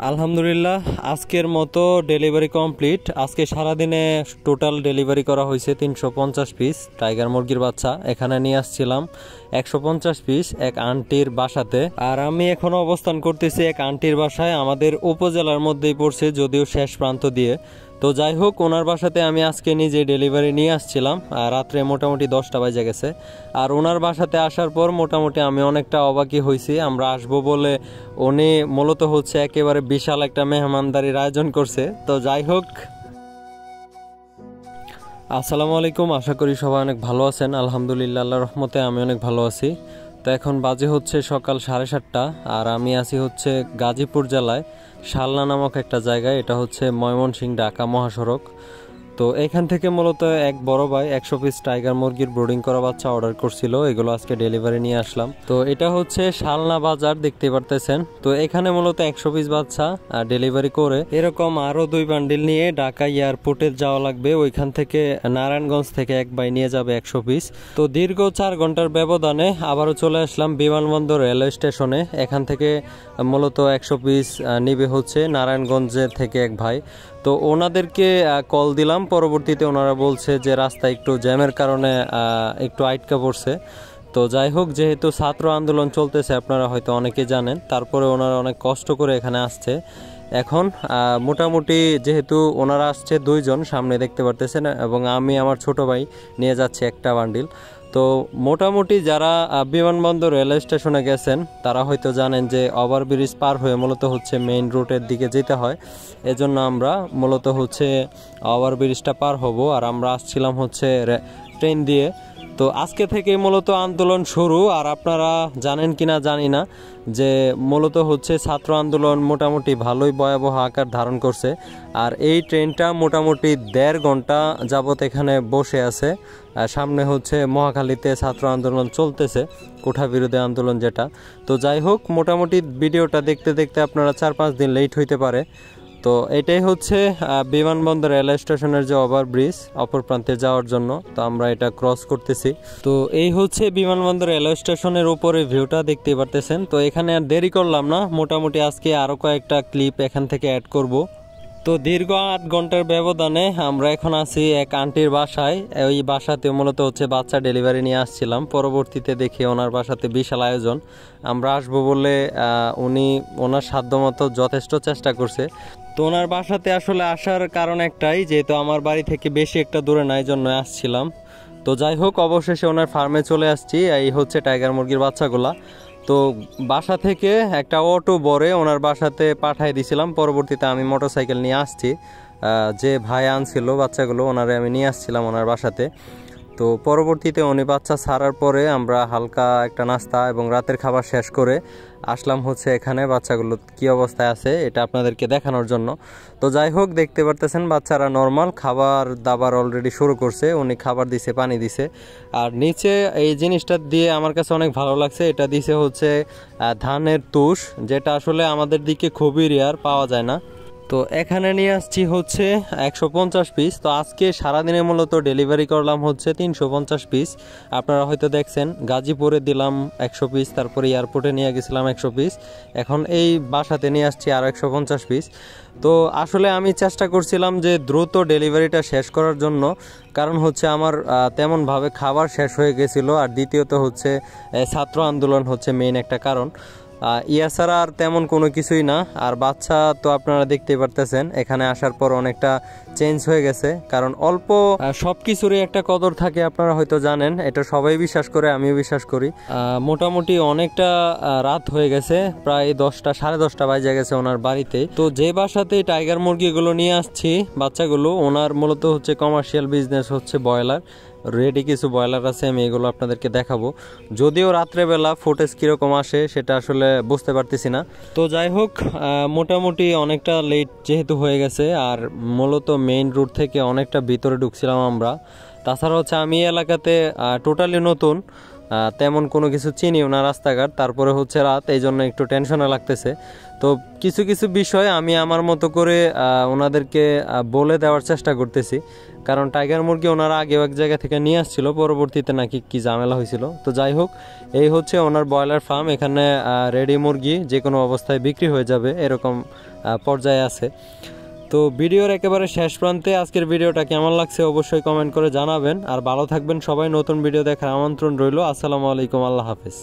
আলহামদুলিল্লাহ আজকের মতো ডেলিভারি কমপ্লিট। আজকে সারাদিনে টোটাল ডেলিভারি করা হয়েছে 350 পিস টাইগার মুরগির বাচ্চা। এখানে নিয়ে আসছিলাম 150 পিস এক আন্টির বাসাতে। আর আমি এখনো অবস্থান করতেছি এক আন্টির বাসায়, আমাদের উপজেলার মধ্যেই পড়ছে, যদিও শেষ প্রান্ত দিয়ে। তো যাই হোক, ওনার বাসাতে আমি আজকে নিজে ডেলিভারি নিয়ে আসছিলাম। আর রাত্রে মোটামুটি 10টা বাজে গেছে। আর ওনার বাসাতে আসার পর মোটামুটি আমি অনেকটা অবাকই হয়েছি। আমরা আসবো বলে উনি মূলত হচ্ছে একেবারে বিশাল একটা মেহমানদারির আয়োজন করছে। তো যাই হোক, আসসালামু আলাইকুম, আশা করি সবাই অনেক ভালো আছেন। আলহামদুলিল্লাহ, আল্লাহর রহমতে আমি অনেক ভালো আছি। তো এখন বাজে হচ্ছে সকাল 7:30, আর আমি আছি হচ্ছে গাজীপুর জেলায় শালনা নামক একটা জায়গায়। এটা হচ্ছে ময়মনসিংহ ঢাকা মহাসড়ক। তো এখান থেকে মূলত এক বড় ভাই 100 পিস টাইগার মুরগির ব্রুডিং করা বাচ্চা অর্ডার করছিল, এগুলো আজকে ডেলিভারি নিয়ে আসলাম। তো এটা হচ্ছে শালনা বাজার, দেখতে পারতেছেন। তো এখানে মূলত 100 পিস বাচ্চা ডেলিভারি করে এরকম আরো 2 বান্ডিল নিয়ে ঢাকা এয়ারপোর্টে যাওয়া লাগবে। ওইখান থেকে নারায়ণগঞ্জ থেকে এক ভাই নিয়ে যাবে 100 পিস। তো দীর্ঘ 4 ঘন্টার ব্যবধানে আবারও চলে আসলাম বিমানবন্দর রেলওয়ে স্টেশনে। এখান থেকে মূলত 100 পিস নিবে হচ্ছে নারায়ণগঞ্জে থেকে এক ভাই। তো ওনাদেরকে কল দিলাম, পরবর্তীতে ওনারা বলছে যে রাস্তায় একটু জ্যামের কারণে একটু আটকা পড়ছে। তো যাই হোক, যেহেতু ছাত্র আন্দোলন চলতেছে আপনারা হয়তো অনেকে জানেন, তারপরে ওনারা অনেক কষ্ট করে এখানে আসছে। এখন মোটামুটি যেহেতু ওনারা আসছে 2 জন, সামনে দেখতে পারতেছেন, এবং আমি আমার ছোট ভাই নিয়ে যাচ্ছি একটা বান্ডিল। তো মোটামুটি যারা বিমানবন্দর রেলওয়ে স্টেশনে গেছেন তারা হয়তো জানেন যে ওভারব্রিজ পার হয়ে মূলত হচ্ছে মেইন রুটের দিকে যেতে হয়। এজন্য আমরা মূলত হচ্ছে ওভারব্রিজটা পার হব, আর আমরা আসছিলাম হচ্ছে ট্রেন দিয়ে। তো আজকে থেকে মূলত আন্দোলন শুরু। আর আপনারা জানেন কিনা জানি না যে মূলত হচ্ছে ছাত্র আন্দোলন মোটামুটি ভালোই ভয়াবহ আকার ধারণ করছে। আর এই ট্রেনটা মোটামুটি 1.5 ঘন্টা যাবত এখানে বসে আছে। সামনে হচ্ছে মহাখালীতে ছাত্র আন্দোলন চলতেছে, কোঠা বিরোধী আন্দোলন যেটা। তো যাই হোক, মোটামুটি ভিডিওটা দেখতে দেখতে আপনারা 4-5 দিন লেট হইতে পারে। তো এটাই হচ্ছে বিমানবন্দর রেলওয়ে স্টেশনের যে ওভারব্রিজ অপর প্রান্তে যাওয়ার জন্য। তো আমরা এটা ক্রস করতেছি। তো এই হচ্ছে বিমানবন্দর রেলওয়ে স্টেশনের উপরে ভিউটা দেখতে পারতেছেন। তো এখানে আর দেরি করলাম না, মোটামুটি আজকে আরো কয়েকটা ক্লিপ এখান থেকে অ্যাড করব। তো দীর্ঘ 8 ঘন্টার ব্যবধানে আমরা এখন আছি এক আন্টির বাসায়। ওই বাসাতে মূলত হচ্ছে বাচ্চা ডেলিভারি নিয়ে আসছিলাম। পরবর্তীতে দেখি ওনার বাসাতে বিশাল আয়োজন। আমরা আসবো বলে উনি ওনার সাধ্যমতো যথেষ্ট চেষ্টা করছে। তো ওনার বাসাতে আসলে আসার কারণ একটাই, যেহেতু আমার বাড়ি থেকে বেশি একটা দূরে নাই, জন্য আসছিলাম। তো যাই হোক, অবশেষে ওনার ফার্মে চলে আসছি। এই হচ্ছে টাইগার মুরগির বাচ্চাগুলা। তো বাসা থেকে একটা অটো ভরে ওনার বাসাতে পাঠাই দিয়েছিলাম। পরবর্তীতে আমি মোটরসাইকেল নিয়ে আসছি, যে ভাই আনছিল বাচ্চাগুলো ওনারে আমি নিয়ে আসছিলাম ওনার বাসাতে। তো পরবর্তীতে উনি বাচ্চা ছাড়ার পরে আমরা হালকা একটা নাস্তা এবং রাতের খাবার শেষ করে আসলাম হচ্ছে এখানে বাচ্চাগুলো কি অবস্থায় আছে এটা আপনাদেরকে দেখানোর জন্য। তো যাই হোক, দেখতে পারতেছেন বাচ্চারা নর্মাল খাবার দাবার অলরেডি শুরু করছে। উনি খাবার দিছে, পানি দিছে। আর নিচে এই জিনিসটা দিয়ে আমার কাছে অনেক ভালো লাগছে, এটা দিছে হচ্ছে ধানের তুষ, যেটা আসলে আমাদের দিকে খুবই রেয়ার, পাওয়া যায় না। তো এখানে নিয়ে আসছি হচ্ছে 150 পিস। তো আজকে সারাদিনে মূলত ডেলিভারি করলাম হচ্ছে 350 পিস। আপনারা হয়তো দেখছেন গাজীপুরে দিলাম 100 পিস, তারপরে এয়ারপোর্টে নিয়ে গেছিলাম 100 পিস, এখন এই বাসাতে নিয়ে আসছি আরও 150 পিস। তো আসলে আমি চেষ্টা করছিলাম যে দ্রুত ডেলিভারিটা শেষ করার জন্য, কারণ হচ্ছে আমার তেমনভাবে খাবার শেষ হয়ে গেছিলো। আর দ্বিতীয়ত হচ্ছে ছাত্র আন্দোলন হচ্ছে মেইন একটা কারণ, ইয়া ছাড়া আর তেমন কোনো কিছুই না। আর বাচ্চা তো আপনারা দেখতেই পারতেছেন, এখানে আসার পর অনেকটা চেঞ্জ হয়ে গেছে, কারণ অল্প সব কিছুরই একটা কদর থাকে, আপনারা হয়তো জানেন, এটা সবাই বিশ্বাস করে, আমিও বিশ্বাস করি। মোটামুটি অনেকটা রাত হয়ে গেছে, প্রায় 10টা 10:30 বাজে গেছে ওনার বাড়িতে। তো যে বাসাতে টাইগার মুরগিগুলো নিয়ে আসছি বাচ্চাগুলো, ওনার মূলত হচ্ছে কমার্শিয়াল বিজনেস হচ্ছে ব্রয়লার। রেডি কিছু ব্রয়লার আছে, আমি এগুলো আপনাদেরকে দেখাবো। যদিও রাত্রেবেলা ফুটেজ কীরকম আসে সেটা আসলে বুঝতে পারতেছি না। তো যাই হোক, মোটামুটি অনেকটা লেট যেহেতু হয়ে গেছে, আর মূলত মেইন রুট থেকে অনেকটা ভিতরে ঢুকছিলাম আমরা। তাছাড়া হচ্ছে আমি এলাকাতে টোটালি নতুন, তেমন কোনো কিছু চিনিও না রাস্তাঘাট, তারপরে হচ্ছে রাত, এই জন্য একটু টেনশনে লাগতেছে। তো কিছু কিছু বিষয় আমি আমার মতো করে ওনাদেরকে বলে দেওয়ার চেষ্টা করতেছি, কারণ টাইগার মুরগি ওনারা আগেও এক জায়গা থেকে নিয়ে আসছিল, পরবর্তীতে নাকি কি ঝামেলা হয়েছিল। তো যাই হোক, এই হচ্ছে ওনার ব্রয়লার ফার্ম। এখানে রেডি মুরগি যে কোনো অবস্থায় বিক্রি হয়ে যাবে এরকম পর্যায়ে আছে। তো ভিডিওর একেবারে শেষ প্রান্তে আজকের ভিডিওটা কেমন লাগছে অবশ্যই কমেন্ট করে জানাবেন। আর ভালো থাকবেন সবাই। নতুন ভিডিও দেখার আমন্ত্রণ রইল। আসসালামু আলাইকুম, আল্লাহ হাফেজ।